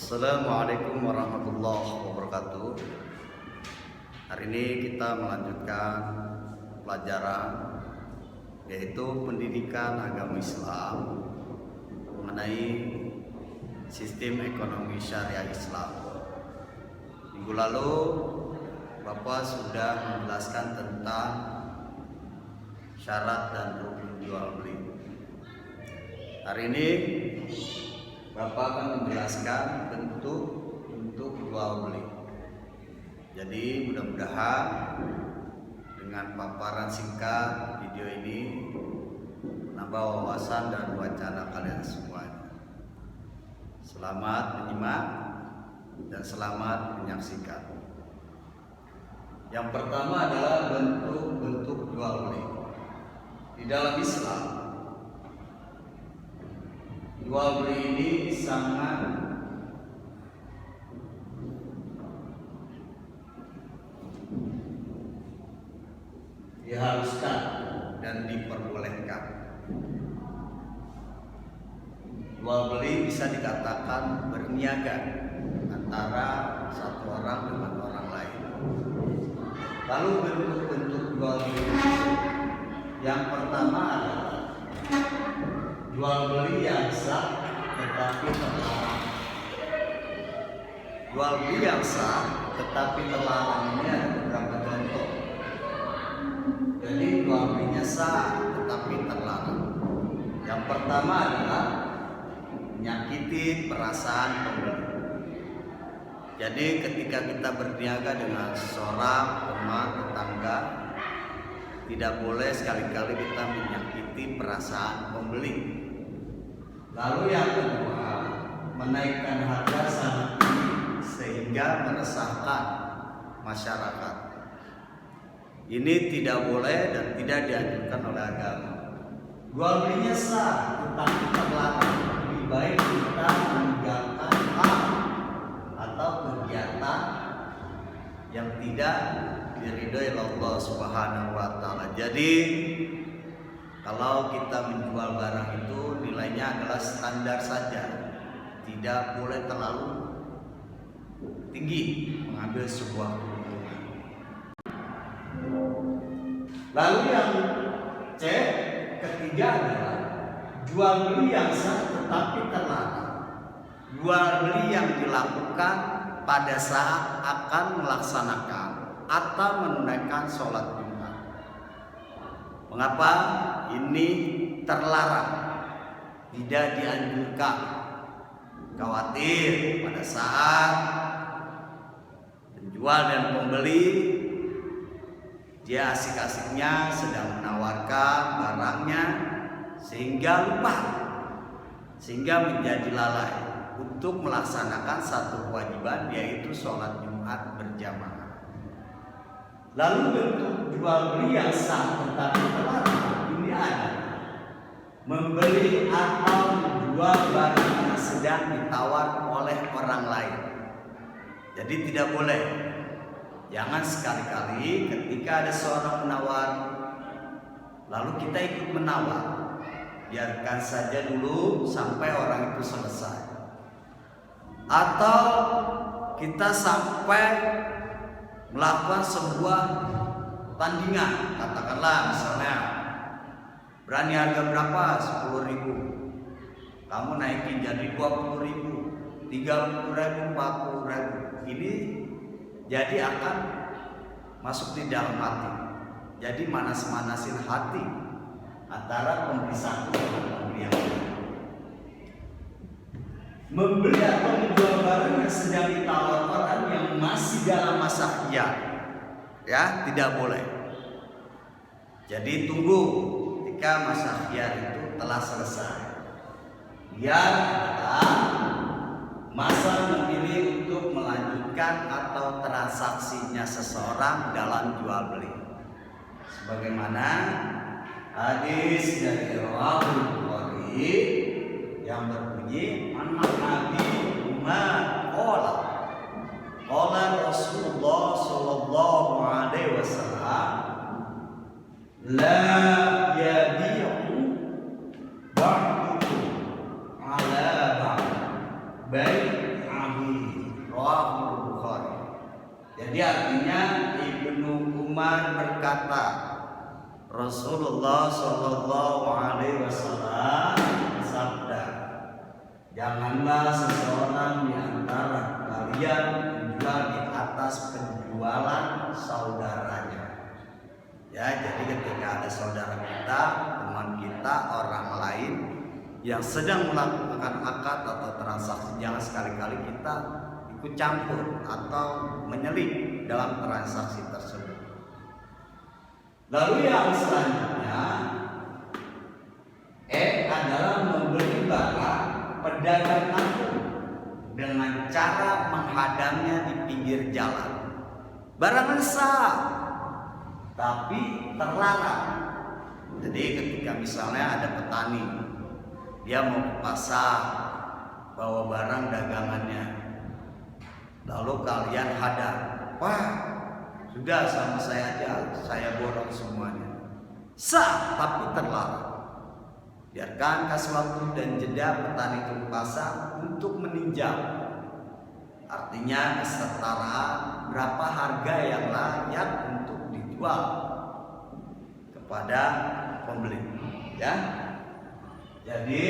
Assalamualaikum warahmatullahi wabarakatuh. Hari ini kita melanjutkan pelajaran yaitu pendidikan agama Islam mengenai sistem ekonomi syariah Islam. Minggu lalu Bapak sudah menjelaskan tentang syarat dan rukun jual beli. Hari ini Bapak akan menjelaskan bentuk jual beli. Jadi mudah-mudahan dengan paparan singkat video ini menambah wawasan dan wacana kalian semuanya. Selamat menyimak dan selamat menyaksikan. Yang pertama adalah bentuk jual beli. Di dalam Islam, jual beli ini sangat diharuskan dan diperbolehkan. Jual beli bisa dikatakan berniaga antara satu orang dengan orang lain. Lalu bentuk-bentuk jual beli yang pertama adalah jual beli yang sah tetapi terlarang. Jual beli yang sah tetapi terlarang ini ada beberapa contoh. Jadi jual belinya sah tetapi terlarang. Yang pertama adalah menyakiti perasaan pembeli. Jadi ketika kita berniaga dengan seseorang teman tetangga, tidak boleh sekali-kali kita menyakiti perasaan pembeli. Lalu yang kedua, menaikkan harga sangat tinggi sehingga meresahkan masyarakat. Ini tidak boleh dan tidak dianjurkan oleh agama. Jual belinya sah tetapi terlarang. Lebih baik kita meninggalkan hal atau kegiatan yang tidak diridhoi Allah Subhanahu wa taala. Jadi kalau kita menjual barang itu nilainya adalah standar saja, tidak boleh terlalu tinggi mengambil sebuah keuntungan. Lalu yang C, ketiga adalah jual beli yang sah tetapi terlarang. Jual beli yang dilakukan pada saat akan melaksanakan atau menunaikan sholat Jumat. Mengapa ini terlarang? Tidak dianjurkan. Khawatir pada saat penjual dan pembeli dia asik-asiknya sedang menawarkan barangnya sehingga lupa, sehingga menjadi lalai untuk melaksanakan satu kewajiban yaitu sholat Jumat berjamaah. Lalu bentuk jual beli yang sah tetapi terlarang ini ada membeli atau menjual barang yang sedang ditawar oleh orang lain. Jadi tidak boleh. Jangan sekali-kali ketika ada seorang menawar lalu kita ikut menawar. Biarkan saja dulu sampai orang itu selesai. Atau kita sampai melakukan sebuah tandingan, katakanlah misalnya berani harga berapa? 10.000. Kamu naikin jadi 20.000, 30.000, 40.000. Ini jadi akan masuk di dalam hati. Jadi manas-manasin hati antara pembeli satu dengan pembeli yang lain. Membeli atau menjual barang yang sedang ditawar orang yang masih dalam masa khiyar, ya tidak boleh. Jadi tunggu ketika masa khiyar itu telah selesai. Kemudian adalah masa memilih untuk melanjutkan atau transaksinya seseorang dalam jual beli. Sebagaimana hadis dari Rawahul Bukhari yang berbunyi an Abi Umar qala Rasulullah sallallahu alaihi wasallam la yabi'u ba'dukum ala ba'd bai'ahu Rawahul Bukhari. Jadi artinya Ibnu Umar berkata, Rasulullah sallallahu alaihi wasallam bersabda, janganlah seseorang di antara kalian menjual di atas penjualan saudaranya. Ya, jadi ketika ada saudara kita, teman kita, orang lain yang sedang melakukan akad atau transaksi, jangan sekali-kali kita ikut campur atau menyelip dalam transaksi tersebut. Lalu yang selanjutnya adalah membeli barang pedagang kaki dengan cara menghadangnya di pinggir jalan. Barang sah, tapi terlarang. Jadi ketika misalnya ada petani, dia mau ke pasar bawa barang dagangannya, lalu kalian hadang, wah sudah sama saya aja, saya borong semuanya. Sah tapi terlarang. Biarkan kasih waktu dan jeda petani ke pasar untuk meninjau. Artinya kesetaraan berapa harga yang layak untuk dijual kepada pembeli. Ya. Jadi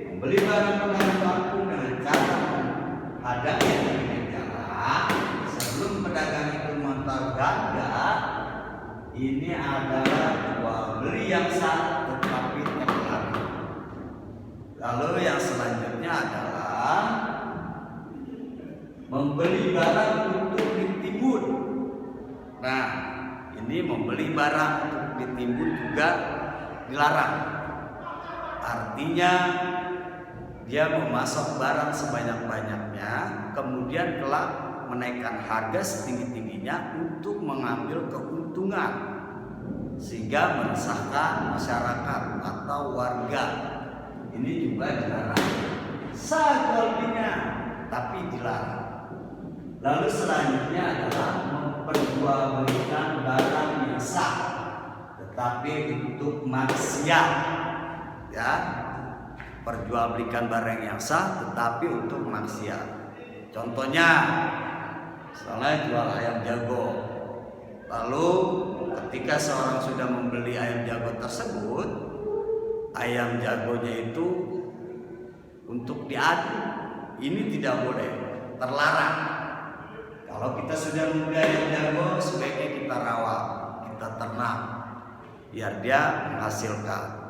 membeli barang pedagang kaki dengan cara hadangnya di pinggir jalan sebelum pedagang itu harga, ini adalah jual beli yang sah tetapi terlarang. Lalu yang selanjutnya adalah membeli barang untuk ditimbun. Nah, ini membeli barang untuk ditimbun juga dilarang. Artinya dia memasok barang sebanyak-banyaknya, kemudian kelak menaikkan harga setinggi-tingginya untuk mengambil keuntungan sehingga meresahkan masyarakat atau warga. Ini juga dilarang. Sah jualnya tapi dilarang. Lalu selanjutnya adalah memperjualbelikan barang yang sah tetapi untuk maksiat. Ya, perjualbelikan barang yang sah tetapi untuk maksiat. Contohnya misalnya jual ayam jago, lalu ketika seorang sudah membeli ayam jago tersebut, ayam jagonya itu untuk diadu, ini tidak boleh, terlarang. Kalau kita sudah membeli ayam jago, sebaiknya kita rawat, kita ternak, biar dia menghasilkan.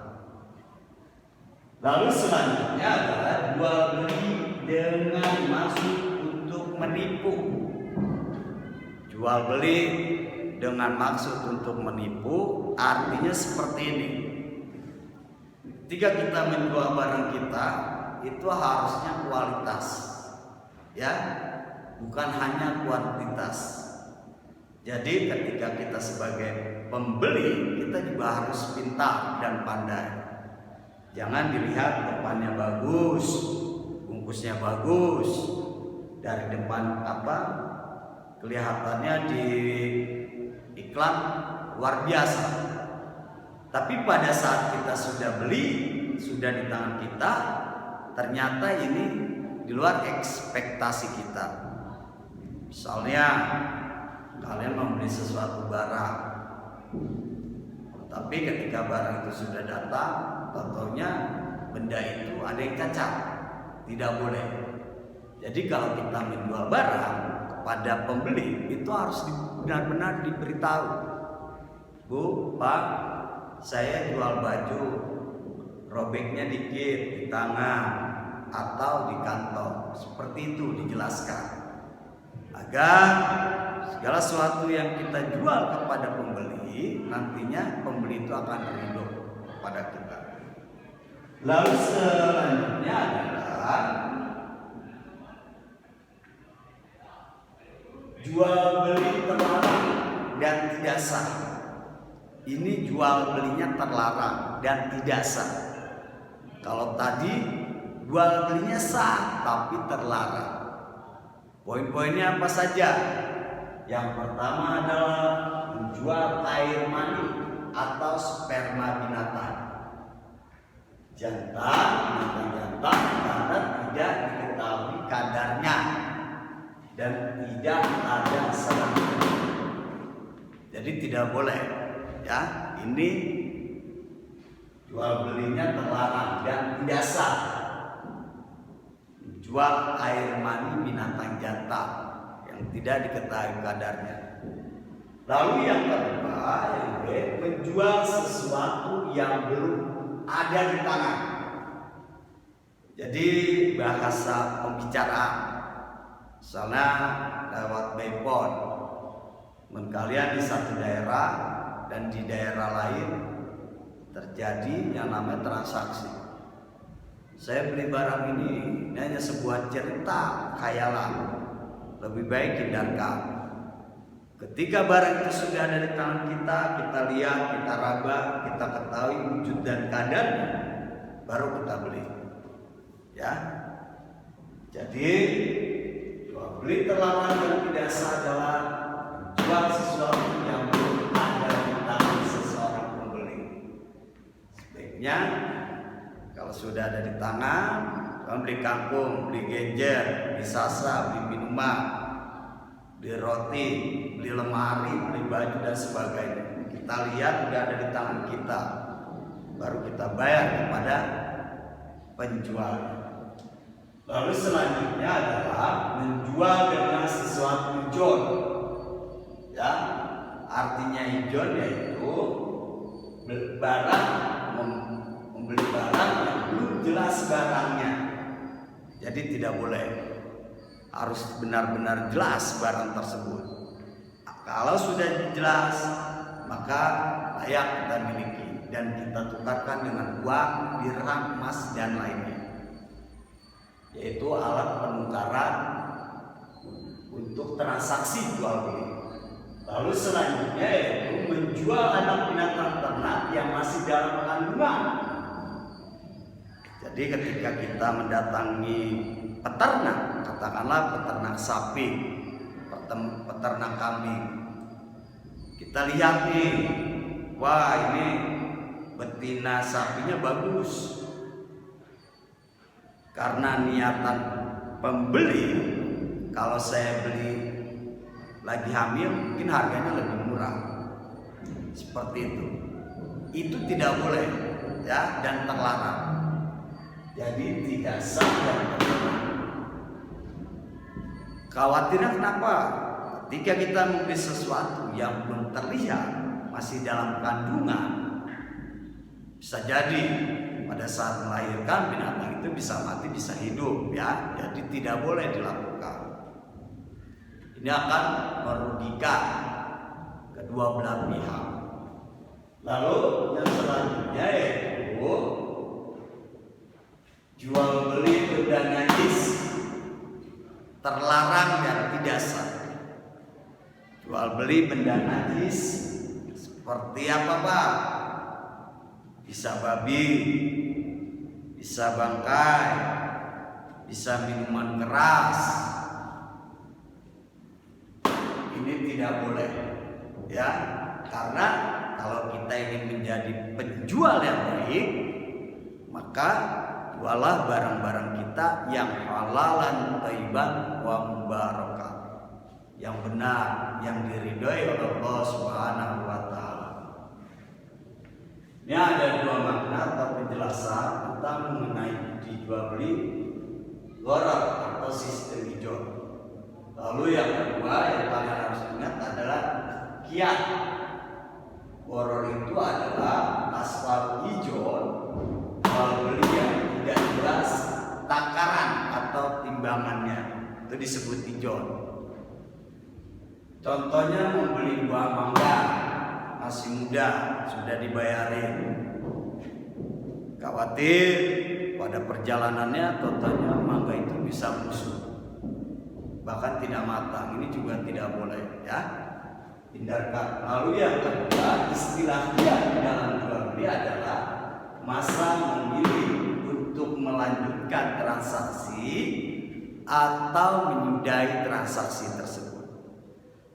Lalu selanjutnya adalah jual beli dengan maksud untuk menipu. Jual beli dengan maksud untuk menipu artinya seperti ini. Ketika kita menjual barang kita, itu harusnya kualitas, ya, bukan hanya kuantitas. Jadi ketika kita sebagai pembeli, kita juga harus pintar dan pandai. Jangan dilihat depannya bagus, bungkusnya bagus, dari depan kelihatannya di iklan luar biasa, tapi pada saat kita sudah beli, sudah di tangan kita, ternyata ini di luar ekspektasi kita. Misalnya kalian membeli sesuatu barang, tapi ketika barang itu sudah datang, tentunya benda itu ada yang cacat. Tidak boleh. Jadi kalau kita menjual barang kepada pembeli, itu harus benar-benar diberitahu. Bu, Pak, saya jual baju, robeknya dikit di tangan atau di kantong. Seperti itu dijelaskan, agar segala sesuatu yang kita jual kepada pembeli, nantinya pembeli itu akan ridho kepada kita. Lalu selanjutnya selanjutnya adalah jual beli terlarang dan tidak sah. Ini jual belinya terlarang dan tidak sah. Kalau tadi jual belinya sah tapi terlarang. Poin-poinnya apa saja? Yang pertama adalah menjual air mani atau sperma binatang jantan, binatang jantan karena tidak diketahui kadarnya dan tidak ada serangga. Jadi tidak boleh, ya. Ini jual belinya terlarang dan tidak sah. Jual air mani binatang jantan yang tidak diketahui kadarnya. Lalu yang kedua, yang B, menjual sesuatu yang belum ada di tangan. Jadi bahasa pembicaraan, misalnya lewat BPON, kalian di satu daerah dan di daerah lain terjadi yang namanya transaksi. Saya beli barang ini hanya sebuah cerita khayalan, lebih baik hindarkan. Ketika barang itu sudah ada di tangan kita, kita lihat, kita raba, kita ketahui wujud dan kadarnya, baru kita beli. Ya, jadi jual beli terlarang dan tidak sah adalah jual sesuatu yang belum ada di tangan seseorang pembeli. Sebaiknya kalau sudah ada di tangan, kamu beli kangkung, beli genjer, beli sasa, beli minuman, beli roti, beli lemari, beli baju dan sebagainya. Kita lihat sudah ada di tangan kita, baru kita bayar kepada penjual. Lalu selanjutnya adalah menjual dengan sesuatu ijon. Ya, artinya ijon yaitu membeli barang yang belum jelas barangnya. Jadi tidak boleh, harus benar-benar jelas barang tersebut. Kalau sudah jelas, maka layak kita miliki dan kita tukarkan dengan uang, dirham, emas dan lainnya, yaitu alat penukaran untuk transaksi jual beli. Lalu selanjutnya yaitu menjual anak binatang ternak yang masih dalam kandungan. Jadi ketika kita mendatangi peternak, katakanlah peternak sapi, peternak kambing, kita lihat nih, wah ini betina sapinya bagus. Karena niatan pembeli, kalau saya beli lagi hamil, mungkin harganya lebih murah. Seperti itu tidak boleh, ya, dan terlarang. Jadi tidak sah dan terlarang. Khawatirnya kenapa? Ketika kita membeli sesuatu yang belum terlihat, masih dalam kandungan, bisa jadi pada saat melahirkan binatang itu bisa mati, bisa hidup, ya. Jadi tidak boleh dilakukan. Ini akan merugikan kedua belah pihak. Lalu yang selanjutnya yaitu jual beli benda najis, terlarang dan tidak sah. Jual beli benda najis seperti apa, Pak? Bisa babi, bisa bangkai, bisa minuman keras. Ini tidak boleh, ya, karena kalau kita ingin menjadi penjual yang baik, maka jualah barang-barang kita yang halalan, thayyiban, wa mubarakah, yang benar, yang diridhoi oleh Allah Subhanahu wa taala. Ini ada dua makna atau penjelasan tentang mengenai dijual beli gharar atau sistem ijon. Lalu yang kedua yang kalian harus ingat adalah qiyas. Gharar itu adalah asbab ijon, jual beli yang tidak jelas takaran atau timbangannya, itu disebut ijon. Contohnya membeli buah mangga masih muda, sudah dibayarin, khawatir pada perjalanannya totalnya mangga itu bisa busuk, bahkan tidak matang. Ini juga tidak boleh ya, hindarkan. Lalu yang kedua, istilahnya di dalam jual beli adalah masa memilih untuk melanjutkan transaksi atau menyudahi transaksi tersebut.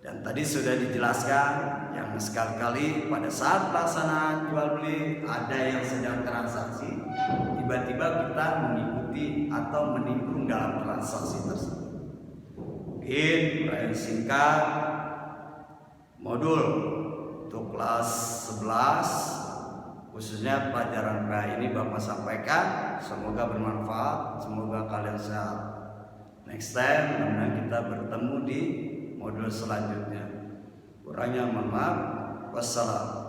Dan tadi sudah dijelaskan yang sekali-kali pada saat pelaksanaan jual beli ada yang sedang transaksi, tiba-tiba kita mengikuti atau menimbrung dalam transaksi tersebut. Mungkin uraian singkat modul untuk kelas 11 khususnya pelajaran PA ini Bapak sampaikan, semoga bermanfaat, semoga kalian sehat. Next time mudah-mudahan kita bertemu di modul selanjutnya. Kurangnya mohon maaf. Wassalam.